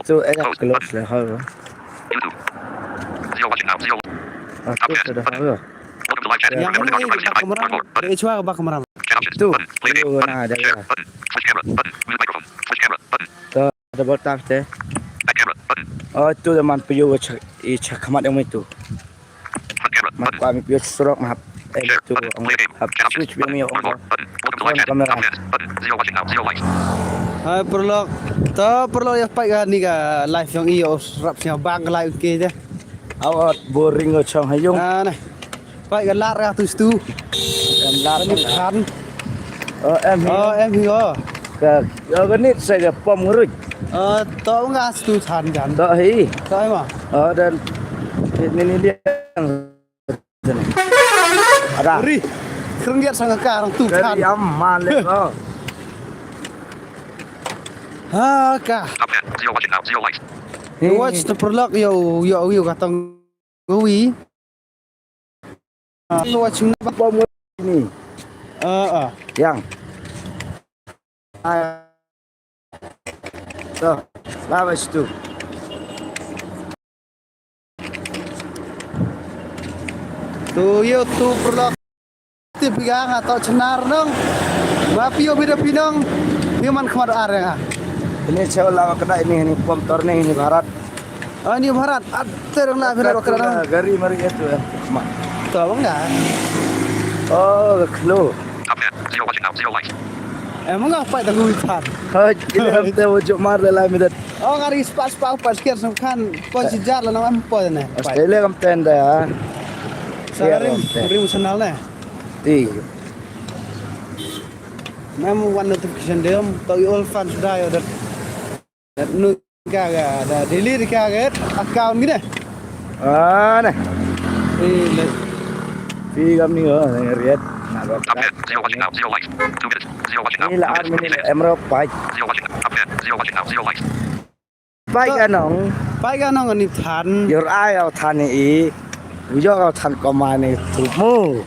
Itu close lah hal. Aku sudah hal. Yang ini bak kemerang. Cua bak kemerang. Itu nah ada lah. Tuh ada botak deh. Oh itu teman piu cak kamat yang itu. Mak kami piu surok mahap. Itu hap switch biar mi orang. Kamera. Perlu ya pak kan ni ka live yang iyo rap nya bang live ke je. Awat boring ở trong hay dung. Này. Pak kan lar ra tu stu. Em làm Ni khan. em hiểu. Cái nít sẽ gặp bom rồi. To nga stu than kan. Đó hi. Sai ma. Dan ini dia. Ada. Ri. Kerang dia sangat karang tu than. Dari aman le lo. Ha ka. Watch the perlok yo katong gui. Watch Bom ini. Yang. Tuh, lawas tu. Tu yo tu perlok tipigang atau cenar nong. Bapio bida pinong. Dia man kemar areng. Ini saya lama kena ini bom torne ini barat. Ini barat. Terang lah berat kerana. Gari mari itu ya. Mak. Tahu enggak? Oh, klo. Emang apa itu hutan? Kita tahu wujud mar dalam itu. Oh, ngari pas sekian sumkan pon sejar lah nama apa ni? Australia kam tenda ya. Rim senal ni. Ti. Memang one notification dia, tahu all fans dah ya dah. Nu kaga, dah delete kaga account ni. Nah. Pi kam ni ngeriat. Ini lah army emerald pai. Pai kanong. Pai kanong ni than. Your eye au than ni. Ujo au than koma ni tumu.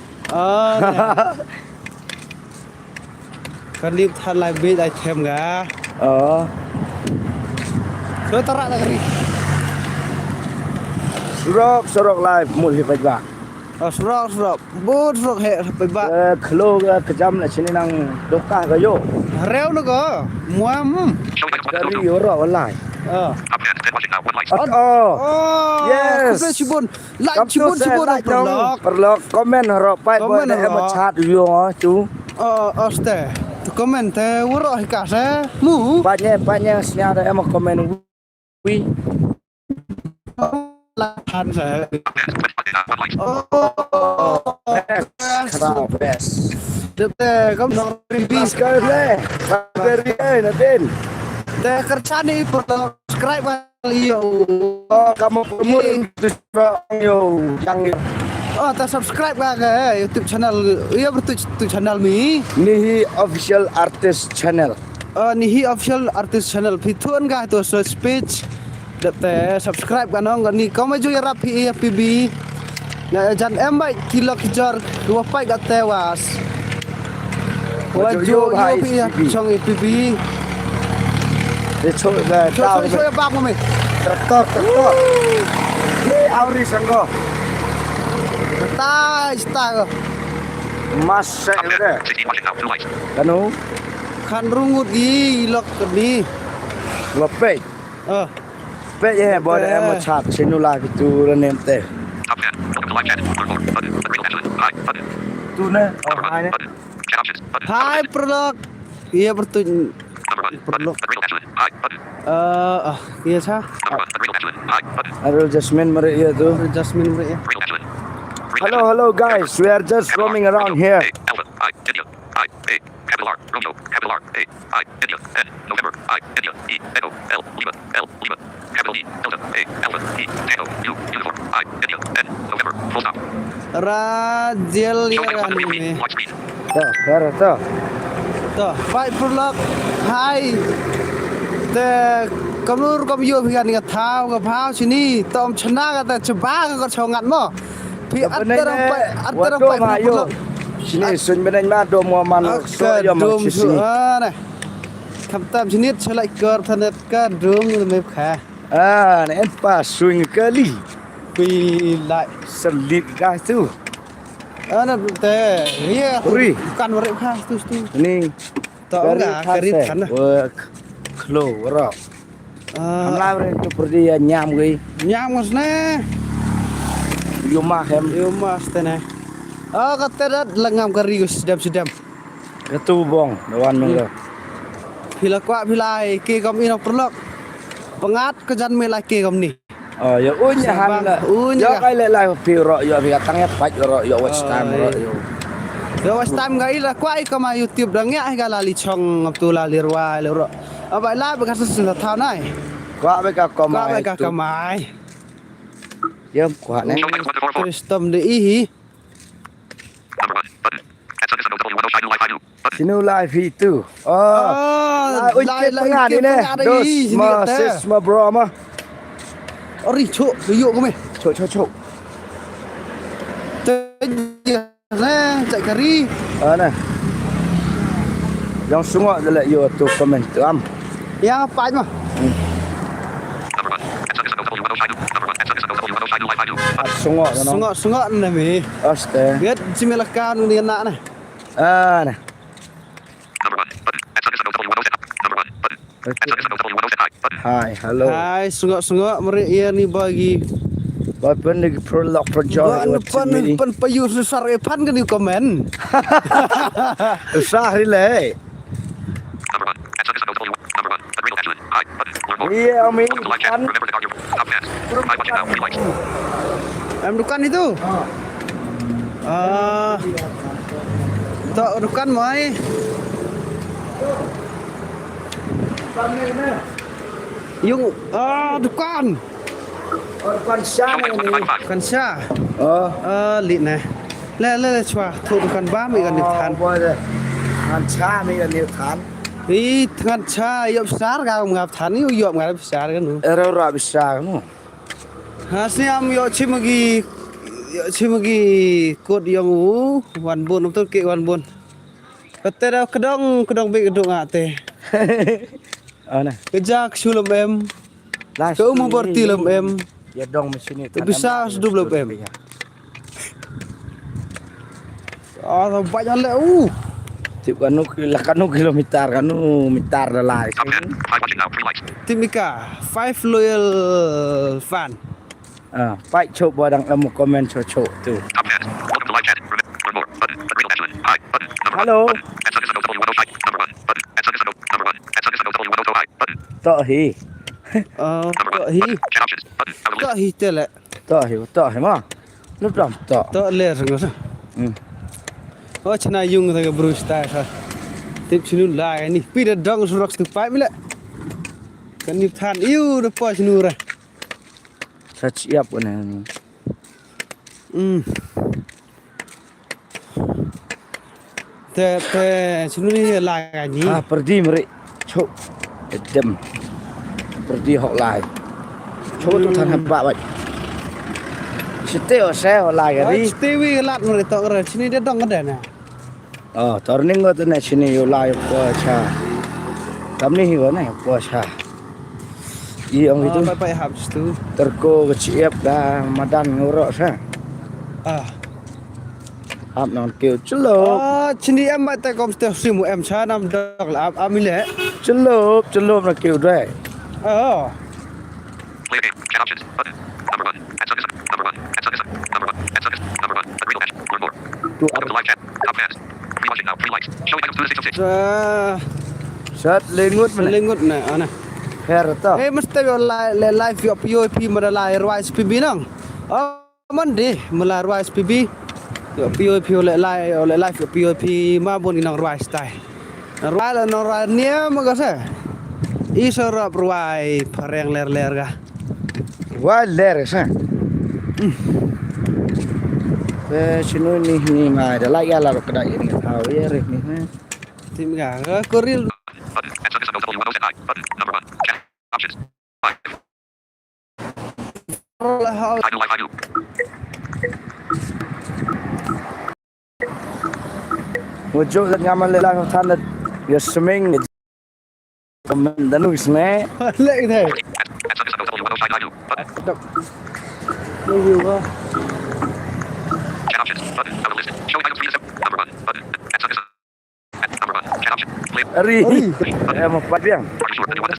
Kan lip than lai bit item ga. So tarak tak kari. Sorok live mul hipai ba. Surok. Bud surok he hipai ba. Klo kejam nak sini nang dokah ke yo. Reu nu ko. Muam. Dari ora online. Yes. Cibun. Like cibun perlok komen harap pai boleh em chat yo tu. Oste. Komen te uro hikase mu. Banyak senyara em komen wi. Lahan saya. Best. Dete kamu Bis kau le. Beri natin. Te kerja ni perlu subscribe kali yo. Kamu promote yo yang te subscribe ke YouTube channel. Iya betul YouTube channel mi. Nihi official artist channel. Nihi official artist channel. Pituan ka itu search page. Dete subscribe kan nong ni kau maju ya rapi PB. Nah jan embai kilo kejar dua pai gat tewas. Waju yo song PB. Coba tahu. Coba bak mo mi. Traktor. Ni auri sanggo. Stag. Mas saya. Kanu Kan rungut di lok ni. lope. Pe ya boleh em chat sinu lah gitu nente. Tu ne. Hai perlok. Iya betul. Perlok. Iya sah. Ada Jasmine mari ya tu. Jasmine mari ya. Hello guys, we are just roaming around here. Capital R, Romeo, capital R, A, I, India, N, November, I, India, E, Echo, L, Lima, capital E, Delta, A, Alpha, E, Tango, U, Uniform, I, India, N, November, full stop. Rajel ya ni. Tuh. Tuh, Pak Perlok. Hai. Te kamu yo pikan ka thau ka phao sini tom chana ka ta chaba ka chongat mo. Pi antara Pak Sini sun benen ma do mo man so yo ma sini. Khắp tam chi nít lại cờ thân đất cờ rướng như mềm khá. Này em pa swing ke li. Vì lại Selit guys tu. nó tệ ria Uri. căn vào khá tu tu. Ni. Tao enggak kerit kan. Work. Klo ro. Hamla bre tu perdi nyam gui. Nhang mas nè. Yuma hem. Yêu mas tè nè. Kata dat lengam kari sedap-sedap. Ketu bong dawan mengko. Pila kuat pilai ke kom ino perlok. Pengat kejan melai ke kom ni. Ya unya ham la. Unya. Ya kai le lai pi ro yo pi katang ya paj ro yo watch time ro yo. Yo was time gai la kuai ke ma YouTube dang ya ga la li chong Abdullah lirwa le ro. Abai la bekas sudah thau nai. Kwa be ka ko Kuat mai. ka kamai. Yem kwa ne. Show items 1 to 4 more. Kristom de ihi. Number 1 button. At Sunday W1 Shine Live Haidu button. Sinu live itu. Oh. Oi cek tengah ni ne. Dos ma sis ma bro ma. Ori chuk duyuk ko me. Cok. Nè, chạy kari. Nè. Yang sungok dala yo tu komen tu am. Yang apa mah? Number 1 at Sunday W1 Shine. Number 1 at Sunday W1 Shine Live Haidu button. Sungok no. Sungok nè mi. Aste. Biết simelakan ni anak nè. Nè. Number 1 button. At Sunday W1 set up. Number 1 button. At Sunday W1 set high button. Hai, hello. Hai, sungok meri ia ni bagi. Ba pen ni prolog project wat sini. Pen payu susar epan kan di komen. Usah rile. Number 1 at Sunday W1. Number 1 at Real Excellent. High button. Learn more. Iya, Ami. Welcome to live chat. Remember to guard your top fans. Hi watching now. 3 likes. Dukan itu. Tak dukan mai. Yung dukan. Kon sha Show items 1 to 5 5. Kan sha. Lị nè. Le chua thu dukan ba mi kan than. Boy de. Han cha mi ga ni than. Ih, kan sha yop sar ga ngap than yu yop ngap sar kan nu. Ero ra bisa nu. Hasiam yo chimagi kod yang wan bun betul ke wan bun. Kata dah kedong be kedong ate. Nè. Kejak sulam em. Kau mau berti lam em. Ya dong mesin ni. Bisa 12 em. Banyak le. Tip kanu kilometer kanu meter dah lai. Top 10. Hi watching now. 3 likes. Timika 5 loyal fan. Pai chop bodang emu komen chop tu. Top 10. Welcome to live chat. Learn more button. At Real Excellent. Hi button. Number 1 Hello. button. At Sunday W1 Shine. Number 1 button. At Sunday number 1 at Sunday W1 High button. Tak hi. Number 1 Tak hi. button. Chat options button. Out of list. Tak hi tele. Tak hi mah. Lu dam tak. Tak le sangat. Chana yung taga Bruce ta sa. Tip sinu lai ni. Pi da dong surak stupai mila. Kan ni than iu da pa sinu ra. Sa siap ni. Te sinu ni lai ka ni. Perdi meri. Chop. Dem. Perdi hok lai. Chop tu than hamba bai. Siteo se hok lai gari. Stewi lat mari tok ra sini dia dong ada na. Turning tu na sini yo lai po cha. Kam ni hiwa na po cha. Yang itu Pai habis tu. terko keciap dah madan ngorok sa. Hab non kêu celop. Sini em mai ta kom ste simu em cha nam dok la amile. Celop na kêu dai. Play game. Chat options button. Number 1 at Sunday number 1 at Sunday number 1 at Sunday number 1 at Real Excellent. Learn more. Welcome to live chat. Top fans. 3 watching now. 3 likes. Show items 2 to 606. Sat lengut mana? Lengut na ana. Her ta. Mesti live yo POP madalai RYS PB nang. Mandi mula RYS PB. Yo POP oleh live yo POP ma bon inang RYS tai. RYS no RYS nia magasa. Isora RYS pareng ler ga. Wah ler sa. Sino ni mai dah lai ala kedai ni tahu ya reh ni. Tim ga koril Button. At Sunday W1 set high button. Number 1 chat options 5. I do live I do. Wujud ngamal lai than ya seming comment dan nulis ne. Lệ thế. Add subject symbol W-O-I-I-U. Button. Đọc. Đây nhiều quá. Chat options. Button. Out of list. Showing items 3 to 7. Number 1. Button. Add subject. Number 1. Chat option. Play. Ari. Ari. Em mau pat biang. Are you sure that you want this?